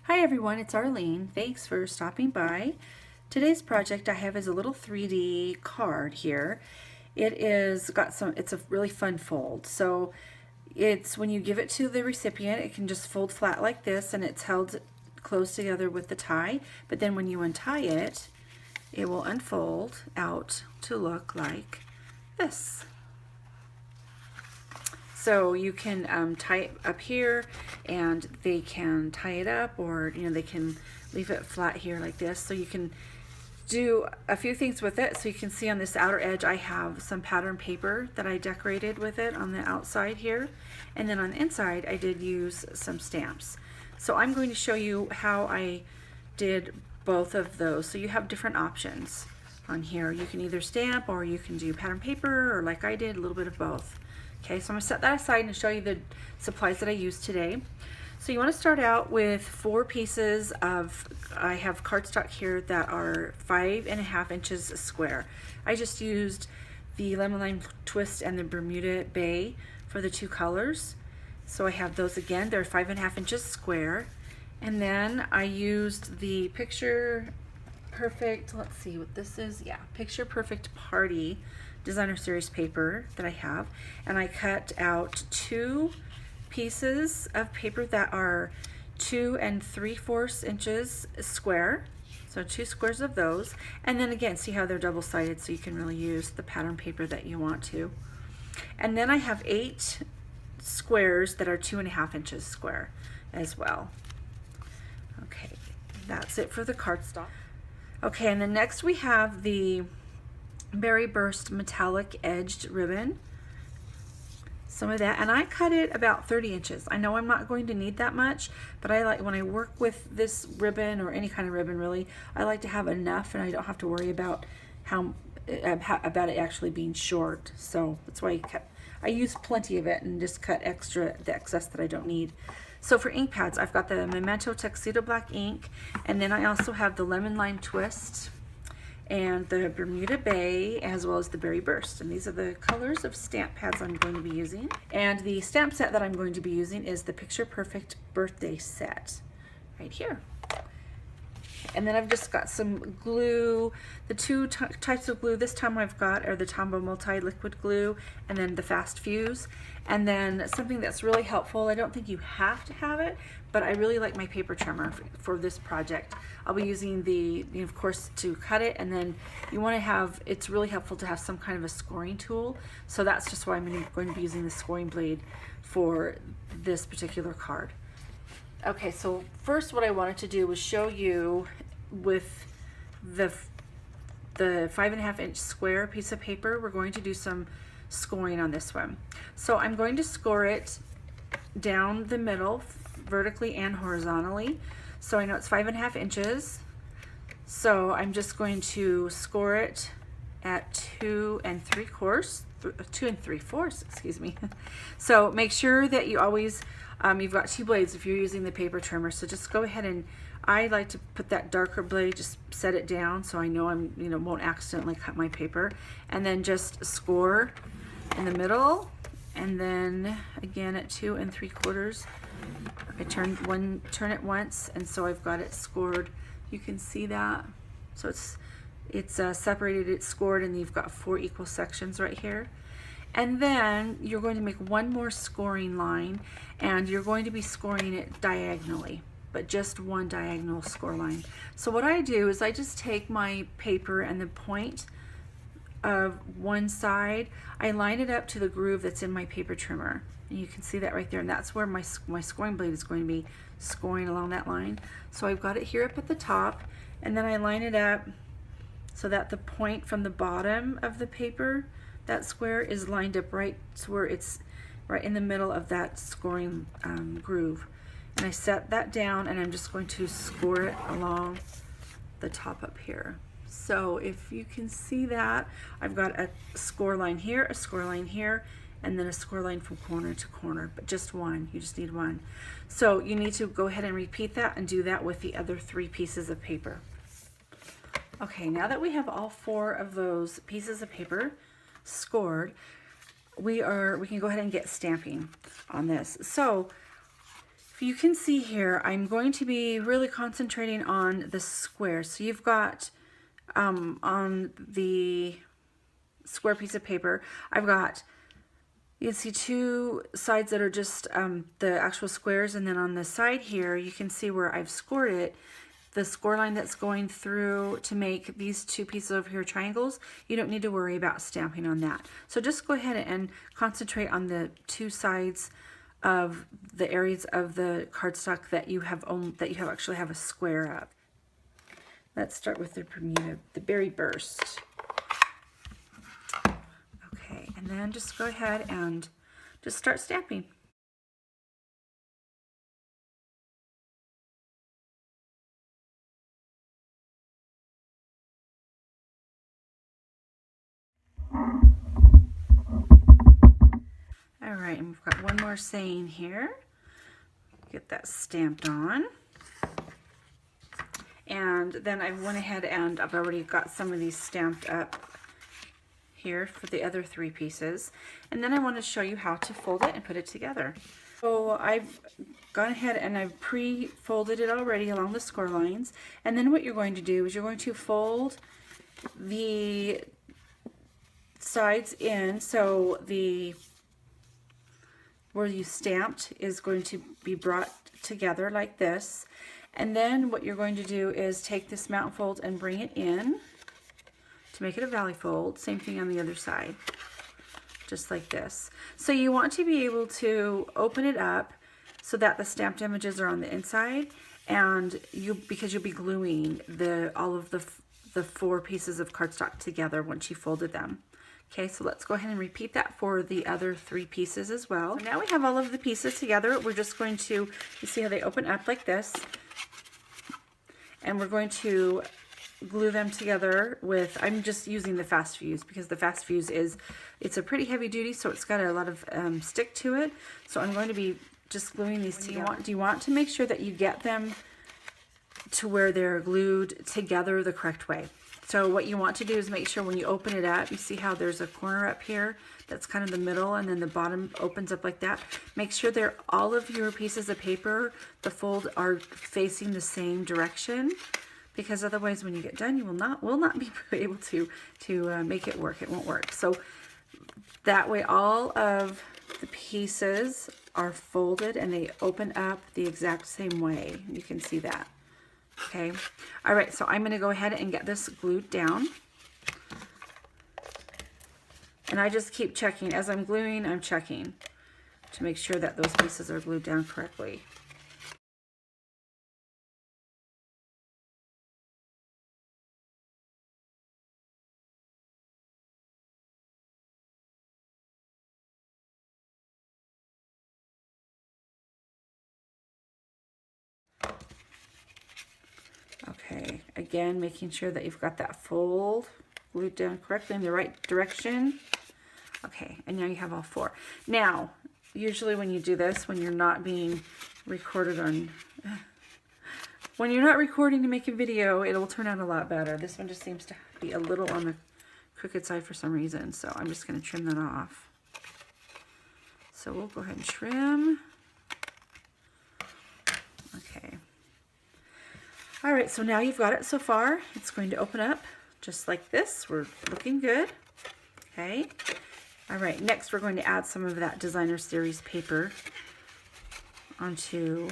Hi everyone, it's Arlene. Thanks for stopping by. Today's project I have is a little 3D card here. It's a really fun fold. So it's when you give it to the recipient, it can just fold flat like this and it's held close together with the tie. But then when you untie it, it will unfold out to look like this. So you can tie it up here and they can tie it up, or they can leave it flat here like this. So you can do a few things with it. So you can see on this outer edge I have some pattern paper that I decorated with it on the outside here. And then on the inside I did use some stamps. So I'm going to show you how I did both of those. So you have different options on here. You can either stamp or you can do pattern paper, or like I did, a little bit of both. Okay, so I'm going to set that aside and show you the supplies that I used today. So you want to start out with 4 pieces of, I have cardstock here that are 5.5 inches square. I just used the lemon lime twist and the Bermuda Bay for the 2 colors. So I have those again, they're 5.5 inches square. And then I used the Picture Perfect, let's see what this is, yeah, Picture Perfect Party designer series paper that I have, and I cut out 2 pieces of paper that are 2 3/4 inches square, so 2 squares of those. And then again, see how they're double-sided, so you can really use the pattern paper that you want to. And then I have 8 squares that are 2.5 inches square as well. Okay, that's it for the cardstock. Okay, and then next we have the Berry Burst metallic edged ribbon, some of that, and I cut it about 30 inches. I know I'm not going to need that much, but I like, when I work with this ribbon, or any kind of ribbon really, I like to have enough and I don't have to worry about about it actually being short. So that's why I use plenty of it and just cut the excess that I don't need. So for ink pads, I've got the Memento Tuxedo Black ink, and then I also have the Lemon Lime Twist and the Bermuda Bay, as well as the Berry Burst. And these are the colors of stamp pads I'm going to be using. And the stamp set that I'm going to be using is the Picture Perfect Birthday Set right here. And then I've just got some glue. The 2 types of glue this time I've got are the Tombow Multi-Liquid Glue and then the Fast Fuse. And then something that's really helpful, I don't think you have to have it, but I really like my paper trimmer for this project. I'll be using the, of course, to cut it, and then you want to have, it's really helpful to have some kind of a scoring tool. So that's just why I'm going to be using the scoring blade for this particular card. Okay, so first what I wanted to do was show you with the 5.5 inch square piece of paper, we're going to do some scoring on this one. So I'm going to score it down the middle, vertically and horizontally. So I know it's 5.5 inches. So I'm just going to score it at 2 3/4, excuse me. So make sure that you always, you've got 2 blades if you're using the paper trimmer. So just go ahead, and I like to put that darker blade, just set it down so I know won't accidentally cut my paper. And then just score in the middle, and then again at 2 3/4. I turn it once, and so I've got it scored. You can see that. So it's separated, it's scored, and you've got 4 equal sections right here. And then you're going to make one more scoring line, and you're going to be scoring it diagonally, but just one diagonal score line. So what I do is I just take my paper and the point of one side, I line it up to the groove that's in my paper trimmer. And you can see that right there, and that's where my scoring blade is going to be scoring along that line. So I've got it here up at the top, and then I line it up so that the point from the bottom of the paper, that square, is lined up right to where it's right in the middle of that scoring groove. And I set that down, and I'm just going to score it along the top up here. So if you can see that, I've got a score line here, a score line here, and then a score line from corner to corner, but just one. You just need one. So you need to go ahead and repeat that and do that with the other 3 pieces of paper. Okay, now that we have all 4 of those pieces of paper scored, we can go ahead and get stamping on this. So You can see here, I'm going to be really concentrating on the square. So you've got on the square piece of paper, I've got, you can see two sides that are just the actual squares, and then on the side here, you can see where I've scored it, the score line that's going through to make these two pieces over here triangles. You don't need to worry about stamping on that. So just go ahead and concentrate on the two sides of the areas of the cardstock that you have actually have a square of. Let's start with the Bermuda, the Berry Burst. Okay, and then just go ahead and just start stamping. All right, and we've got one more saying here. Get that stamped on. And then I went ahead and I've already got some of these stamped up here for the other three pieces. And then I want to show you how to fold it and put it together. So I've gone ahead and I've pre-folded it already along the score lines. And then what you're going to do is you're going to fold the sides in, so where you stamped is going to be brought together like this. And then what you're going to do is take this mountain fold and bring it in to make it a valley fold. Same thing on the other side, just like this. So you want to be able to open it up so that the stamped images are on the inside, and because you'll be gluing all of the four pieces of cardstock together once you folded them. Okay, so let's go ahead and repeat that for the other three pieces as well. So now we have all of the pieces together. We're just going to, you see how they open up like this, and we're going to glue them together with, I'm just using the fast fuse because the fast fuse it's a pretty heavy duty, so it's got a lot of stick to it. So I'm going to be just gluing these together. You want to make sure that you get them to where they're glued together the correct way. So what you want to do is make sure when you open it up, you see how there's a corner up here that's kind of the middle, and then the bottom opens up like that. Make sure all of your pieces of paper, the fold, are facing the same direction, because otherwise when you get done, you will not be able to make it work. It won't work. So that way all of the pieces are folded and they open up the exact same way. You can see that. Okay, all right, so I'm going to go ahead and get this glued down. And I just keep checking. As I'm gluing, I'm checking to make sure that those pieces are glued down correctly. Okay, again, making sure that you've got that fold glued down correctly in the right direction. Okay, and now you have all four. Now, usually when you do this, when you're not being recorded when you're not recording to make a video, it'll turn out a lot better. This one just seems to be a little on the crooked side for some reason, so I'm just going to trim that off. So we'll go ahead and trim. Okay. All right, so now you've got it so far. It's going to open up just like this. We're looking good. Okay. All right, next we're going to add some of that Designer Series paper onto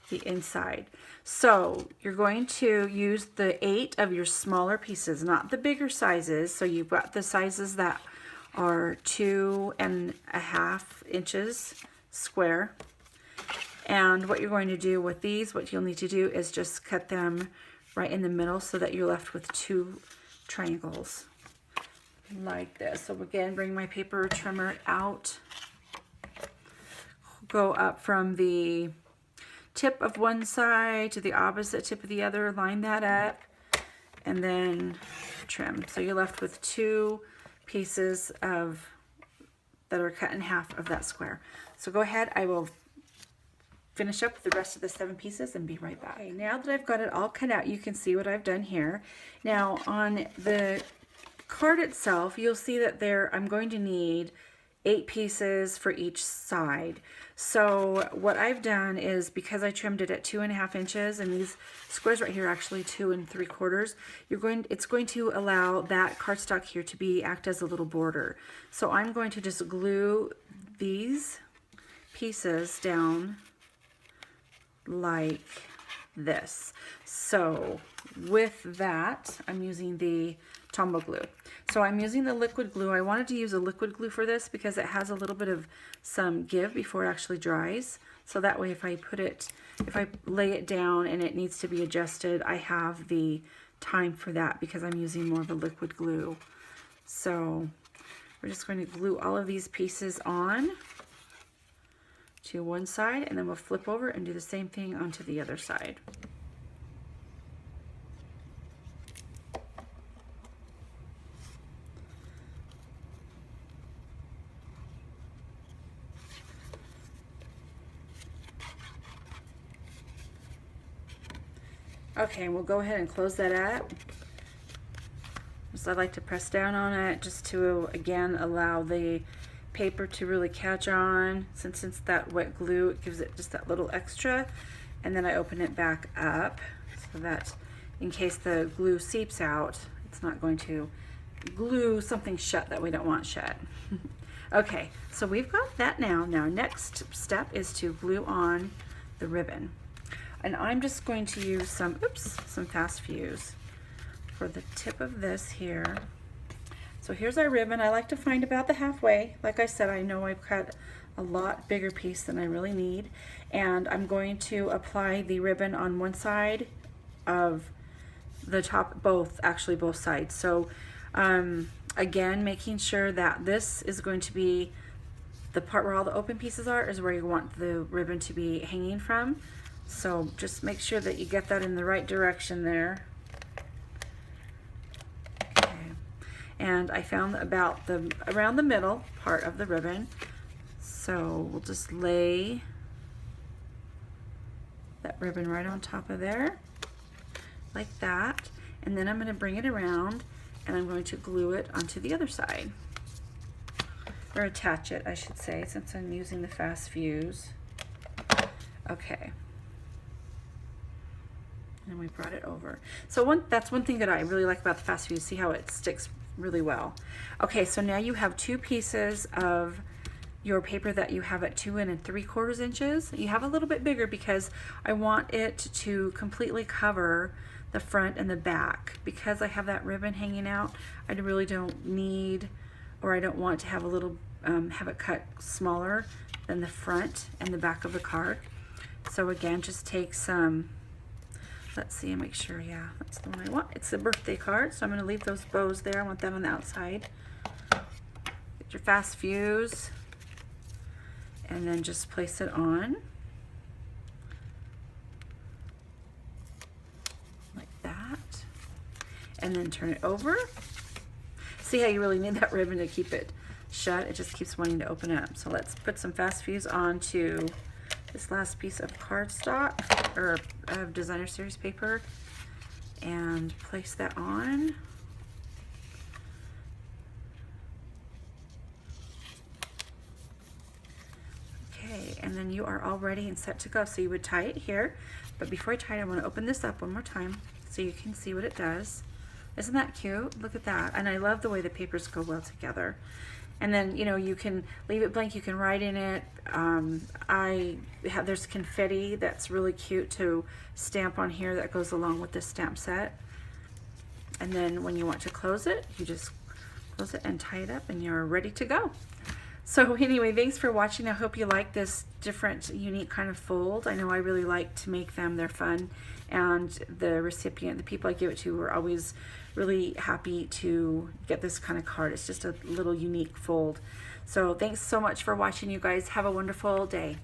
the inside. So you're going to use the 8 of your smaller pieces, not the bigger sizes. So you've got the sizes that are 2.5 inches square. And what you're going to do with these, what you'll need to do is just cut them right in the middle so that you're left with 2 triangles like this. So again, bring my paper trimmer out, go up from the tip of one side to the opposite tip of the other, line that up, and then trim. So you're left with 2 pieces that are cut in half of that square. So go ahead, I will finish up with the rest of the 7 pieces and be right back. Okay, now that I've got it all cut out, you can see what I've done here. Now on the card itself, you'll see that I'm going to need 8 pieces for each side. So what I've done is, because I trimmed it at 2.5 inches, and these squares right here are actually 2 3/4, it's going to allow that cardstock here to act as a little border. So I'm going to just glue these pieces down like this. So with that, I'm using the Tombow glue. So I'm using the liquid glue. I wanted to use a liquid glue for this because it has a little bit of some give before it actually dries. So that way if I lay it down and it needs to be adjusted, I have the time for that because I'm using more of a liquid glue. So we're just going to glue all of these pieces on to one side, and then we'll flip over and do the same thing onto the other side. Okay, we'll go ahead and close that up. So I like to press down on it just to, again, allow the paper to really catch on. Since it's that wet glue, it gives it just that little extra. And then I open it back up so that in case the glue seeps out, it's not going to glue something shut that we don't want shut. Okay, so we've got that now. Now next step is to glue on the ribbon. And I'm just going to use some fast fuse for the tip of this here. So here's our ribbon. I like to find about the halfway. Like I said, I know I've cut a lot bigger piece than I really need. And I'm going to apply the ribbon on one side of the top, both sides. So again, making sure that this is going to be the part where all the open pieces are, is where you want the ribbon to be hanging from. So just make sure that you get that in the right direction there. Okay. And I found about around the middle part of the ribbon. So we'll just lay that ribbon right on top of there, like that. And then I'm going to bring it around and I'm going to glue it onto the other side. Or attach it, I should say, since I'm using the fast fuse. Okay. And we brought it over. So that's one thing that I really like about the fast fuse. See how it sticks really well. Okay, so now you have 2 pieces of your paper that you have at 2 3/4 inches. You have a little bit bigger because I want it to completely cover the front and the back. Because I have that ribbon hanging out, I really don't need, or I don't want to have a little, have it cut smaller than the front and the back of the card. So again, just take some, let's see and make sure, yeah, that's the one I want. It's a birthday card, so I'm going to leave those bows there. I want that on the outside. Get your fast fuse and then just place it on like that, and then turn it over. See how you really need that ribbon to keep it shut? It just keeps wanting to open up. So let's put some fast fuse onto this last piece of cardstock, or of designer series paper, and place that on. Okay, and then you are all ready and set to go. So you would tie it here, but before I tie it, I want to open this up one more time so you can see what it does. Isn't that cute? Look at that. And I love the way the papers go well together. And then, you know, you can leave it blank, you can write in it. There's confetti that's really cute to stamp on here that goes along with this stamp set. And then when you want to close it, you just close it and tie it up and you're ready to go. So anyway, thanks for watching. I hope you like this different, unique kind of fold. I know I really like to make them. They're fun. And the recipient, the people I give it to, were always really happy to get this kind of card. It's just a little unique fold. So thanks so much for watching, you guys. Have a wonderful day.